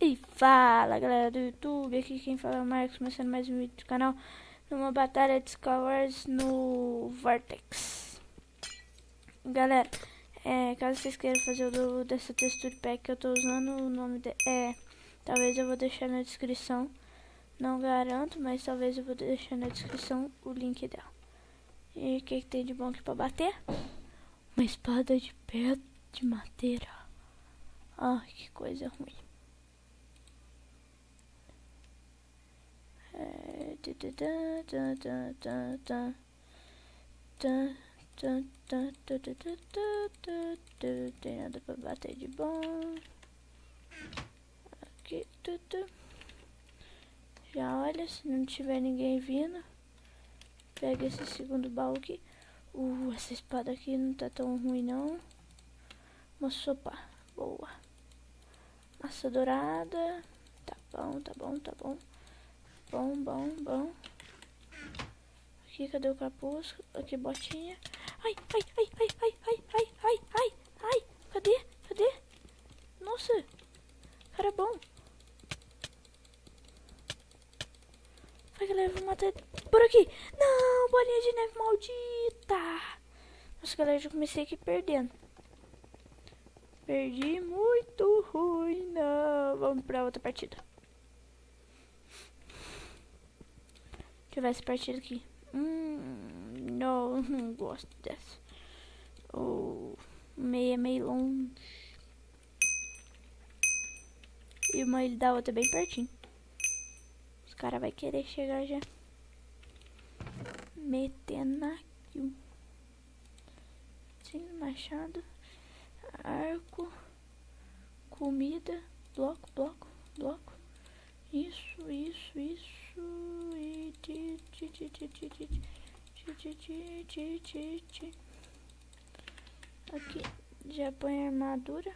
E fala galera do YouTube, aqui quem fala é o Marcos, começando mais um vídeo do canal numa batalha de Skywars no Vortex. Galera, caso vocês queiram fazer o dessa texture pack que eu tô usando, o nome talvez eu vou deixar na descrição, não garanto, mas talvez eu vou deixar na descrição o link dela. E o que tem de bom aqui pra bater? Uma espada de pedra de madeira. Ai, que coisa ruim. Tem nada pra bater de bom. Aqui, já olha, se não tiver ninguém vindo, pega esse segundo baú aqui. Essa espada aqui não tá tão ruim não. Uma sopa boa. Massa dourada. Tá bom. Bom. Aqui, cadê o capuz? Aqui, botinha. Ai. Cadê? Nossa, cara bom. Vai, galera, vou matar por aqui. Não, bolinha de neve maldita. Nossa, galera, já comecei aqui perdendo. Perdi muito ruim, não. Vamos pra outra partida. Deixa eu ver essa partida aqui. Não gosto dessa. O meio é meio longe. E uma ilha da outra bem pertinho. Os caras vão querer chegar já. Metendo aqui. Sim, machado. Arco. Comida. Bloco. Isso. Aqui já põe a armadura.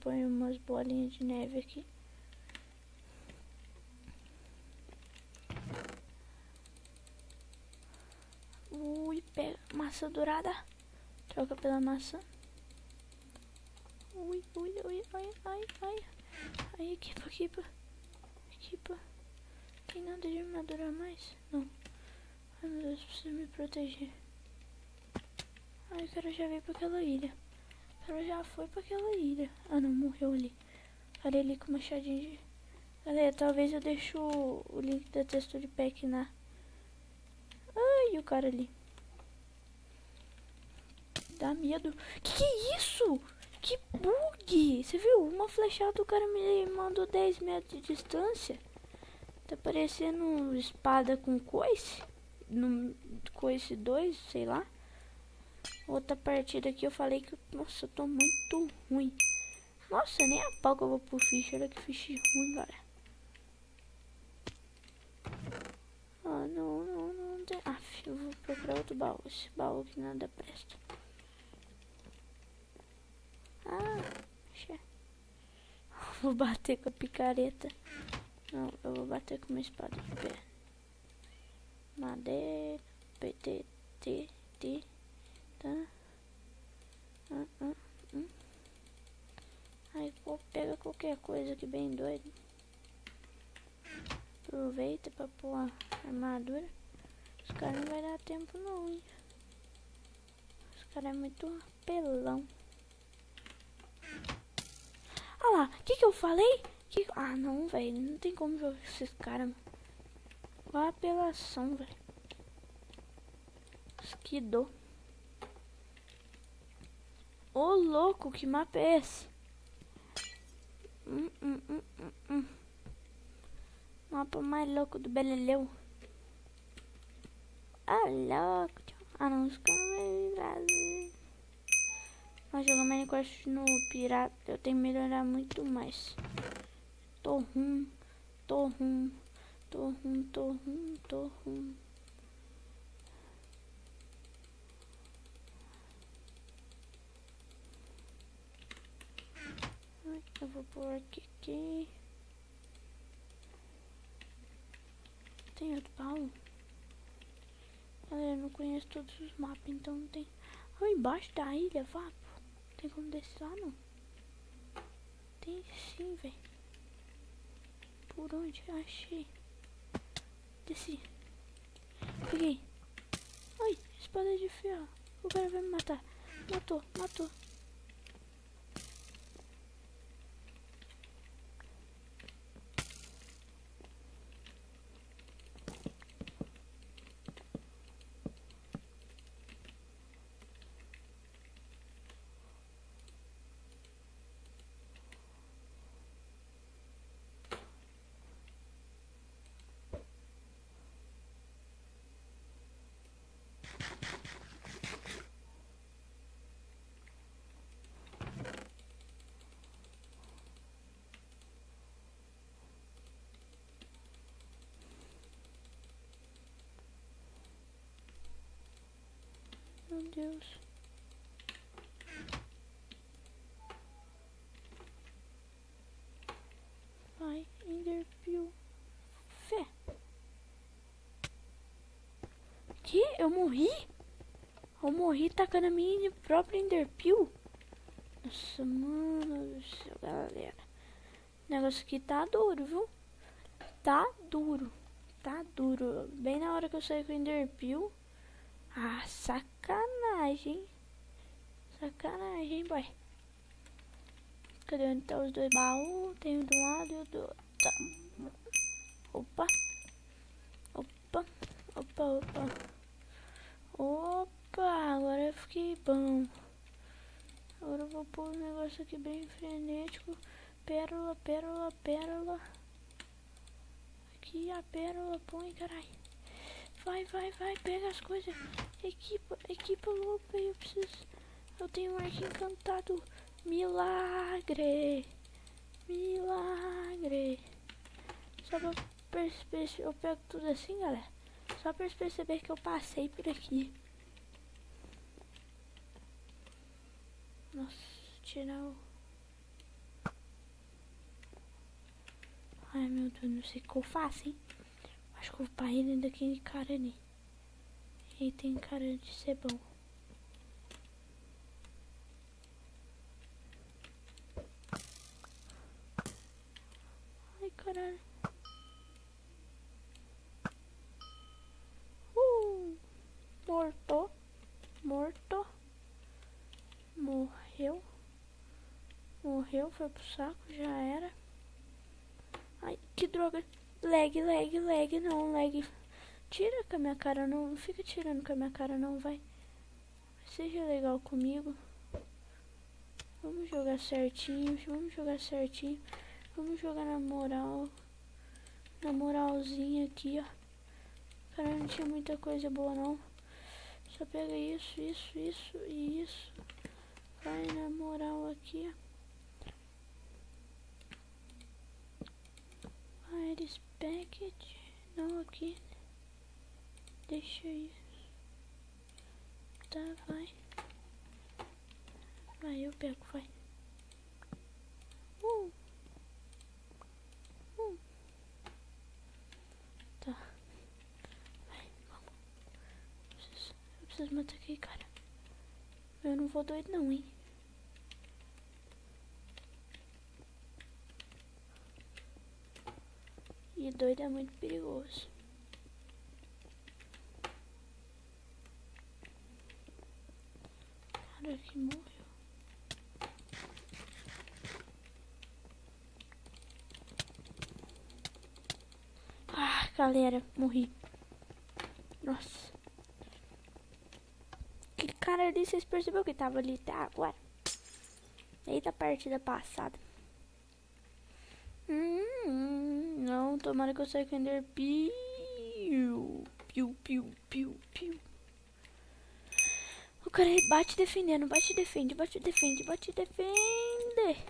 Põe umas bolinhas de neve aqui. Pega maçã dourada. Troca pela maçã. Ai, equipa. Tem nada de armadura a mais? Não. Ai, meu Deus, preciso me proteger. Ai, o cara já veio pra aquela ilha. O cara já foi pra aquela ilha. Ah, não, morreu ali. Olha ali com o machadinho de... Galera, talvez eu deixe o link da texture pack na... Ai, o cara ali. Dá medo. Que é isso? Que bug! Você viu? Uma flechada, o cara me mandou 10 metros de distância. Tá parecendo espada com coice. Coice 2, sei lá. Outra partida aqui eu falei que... Nossa, eu tô muito ruim. Nossa, nem a pau que eu vou pro fish. Olha que fish ruim, cara. Ah, não tem... eu vou procurar outro baú. Esse baú que nada presta. Vou bater com a picareta. Não, eu vou bater com uma espada de pé. Madeira. Tá. Aí pega qualquer coisa que bem doido. Aproveita pra pôr a armadura. Os caras não vai dar tempo não, hein. Os caras é muito apelão. Ah lá, o que eu falei? Ah não, velho, não tem como jogar com esses caras. Qual a apelação, velho? Que dor. Ô louco, que mapa é esse? Mapa mais louco do Beleleu. Ah, louco. Ah não, os caras mas jogar Minecraft no pirata eu tenho que melhorar muito mais. Tô ruim. Eu vou pôr aqui. Tem outro baú? Galera, eu não conheço todos os mapas, então não tem... Ah, embaixo da ilha, Vapo. Tem como descer lá, não? Tem sim, velho. Por onde? Achei. Desci. Peguei. Ai, espada de ferro. O cara vai me matar. Matou, matou. Meu Deus. Vai, Enderpeel. Fé. Que? Eu morri? Eu morri tacando a minha própria Enderpeel? Nossa, mano do céu, galera. O negócio aqui tá duro, viu? Tá duro. Tá duro. Bem na hora que eu saí com o Enderpeel. Ah, sacanagem. Sacanagem, boy. Cadê onde tá os dois baús? Tem um de um lado e o do outro. Tá. Opa. Opa. Opa, opa. Opa, agora eu fiquei bom. Agora eu vou pôr um negócio aqui bem frenético. Pérola, pérola, pérola. Aqui a pérola, põe, caralho. Vai, vai, vai, pega as coisas. Equipa, equipa logo, eu preciso. Eu tenho um arco encantado. Milagre. Milagre. Só pra perceber, eu pego tudo assim, galera. Só pra perceber que eu passei por aqui. Nossa, tirar o... Ai, meu Deus, não sei o que eu faço, hein. Acho que eu vou pra ele daquele cara ali. Ele tem cara de ser bom. Ai, caralho. Morto. Morto. Morreu. Morreu, foi pro saco, já era. Ai, que droga. Lag, lag, lag, não, lag. Tira com a minha cara, não. Não fica tirando com a minha cara, não, vai. Seja legal comigo. Vamos jogar certinho, vamos jogar certinho. Vamos jogar na moral. Na moralzinha aqui, ó. Cara, não tinha muita coisa boa, não. Só pega isso, isso, isso e isso. Vai na moral aqui, ó. Iris Packet. Não, aqui. Deixa isso. Tá, vai. Vai, eu pego, vai. Tá. Vai, vamos. Eu preciso matar aquele cara. Eu não vou doido não, hein. E doido é muito perigoso. Cara que morreu. Ah, galera, morri. Nossa. Aquele cara ali, vocês perceberam que tava ali até agora? Eita, a partida passada. Não, tomara que eu saia com Enderpeel. Piu, piu, piu, piu. O cara bate defendendo, bate defende, bate defende, bate defende.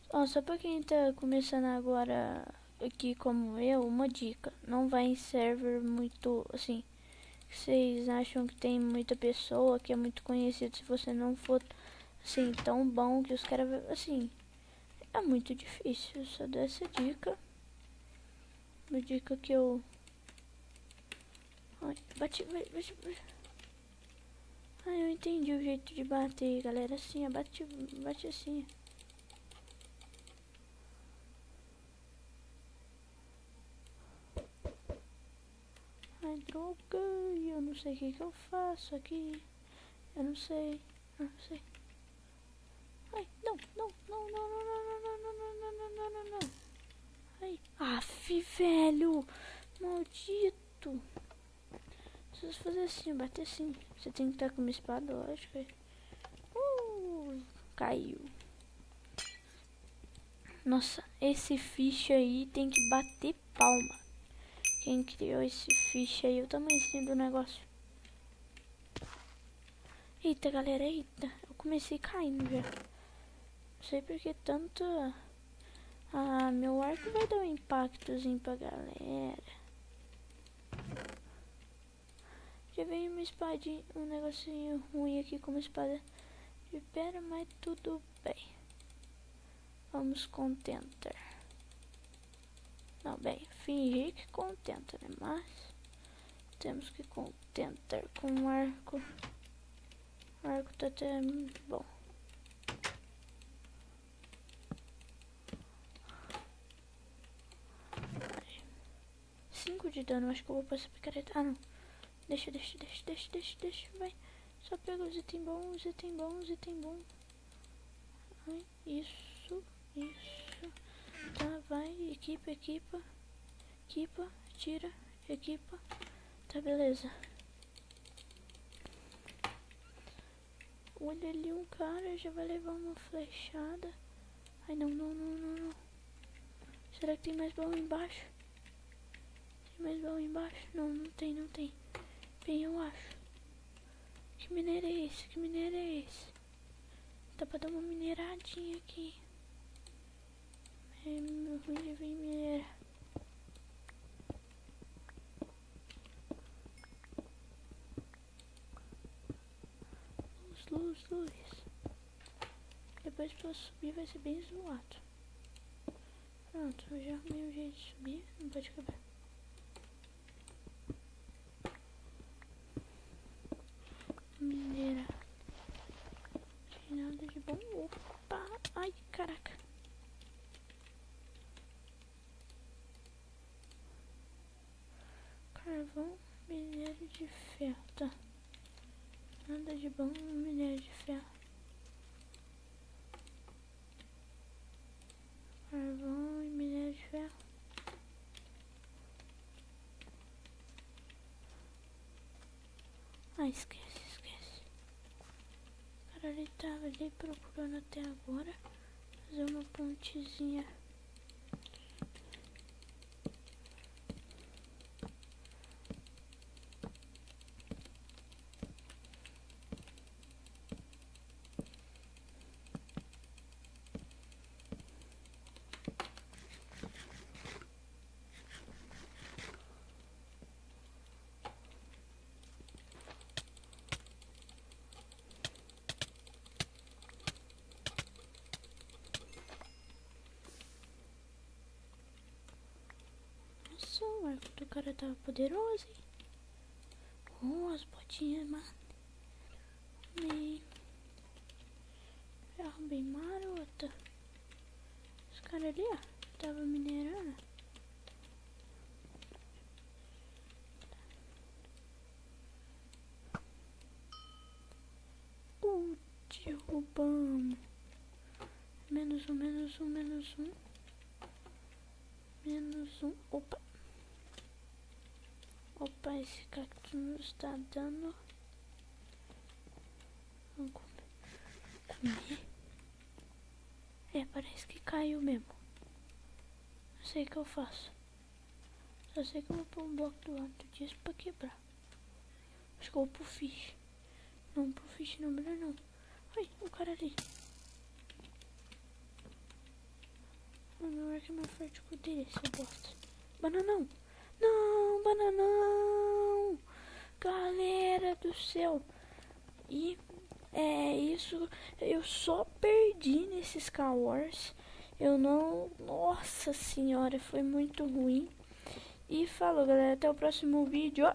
Ó, só pra quem tá começando agora aqui como eu, uma dica. Não vai em server muito, assim, vocês acham que tem muita pessoa, que é muito conhecido. Se você não for, assim, tão bom que os caras, assim, é muito difícil. Só dou essa dica. Uma dica que eu... Ai, bati. Ai, eu entendi o jeito de bater, galera. Assim, bate assim. Ai, droga, eu não sei o que eu faço aqui. Eu não sei. Ai, não. Ai, aff, velho. Maldito. Preciso fazer assim, bater assim. Você tem que estar com uma espada, lógico. Caiu. Nossa, esse fish aí tem que bater palma. Quem criou esse fish aí, o tamanhozinho do negócio. Eita, galera, eita. Eu comecei caindo já. Não sei porque tanto... Ah, meu arco vai dar um impactozinho pra galera. Já veio uma espadinha, um negocinho ruim aqui com uma espada de pedra, mas tudo bem. Vamos contentar. Não, bem, fingir que contenta, né? Mas temos que contentar com um arco. O arco tá até bom. Ai. 5 de dano, acho que eu vou passar picareta. Ah, não. Deixa, vai. Só pega os itens bons, item bom. Ai, isso. Tá, vai, equipa. Tira, equipa. Tá, beleza. Olha ali um cara, já vai levar uma flechada. Ai, não. Será que tem mais baú embaixo? Não tem. Bem, eu acho. Que minério é esse? Dá pra dar uma mineradinha aqui. É meu ruim de vir minerar. Luz. Depois pra subir vai ser bem zoado. Pronto, eu já arrumei um jeito de subir. Não pode quebrar. Mineira. Tem nada de bom. Opa! Ai, caraca. Carvão, minério de ferro. Tá. Nada de bom, minério de ferro. Carvão e minério de ferro. Ah, esquece. O cara ele tava ali procurando até agora. Fazer uma pontezinha. O arco do cara tava poderoso, hein? Oh, as botinhas, mano. Ferro bem marota. Os caras ali, ó, tava minerando. Derrubamos. Menos um. Opa, esse cactus não está dando. Vamos comer. É, parece que caiu mesmo. Não sei o que eu faço. Só sei que eu vou pôr um bloco do lado disso pra quebrar. Acho que eu vou pro fish. Não, pro fish não, melhor não. Ai, o cara ali. O meu arco é mais forte que o dele, seu bosta. Bananão. Não, bananão. Galera do céu. E é isso. Eu só perdi nesse Skywars. Eu não... Nossa senhora, foi muito ruim. E falou, galera. Até o próximo vídeo.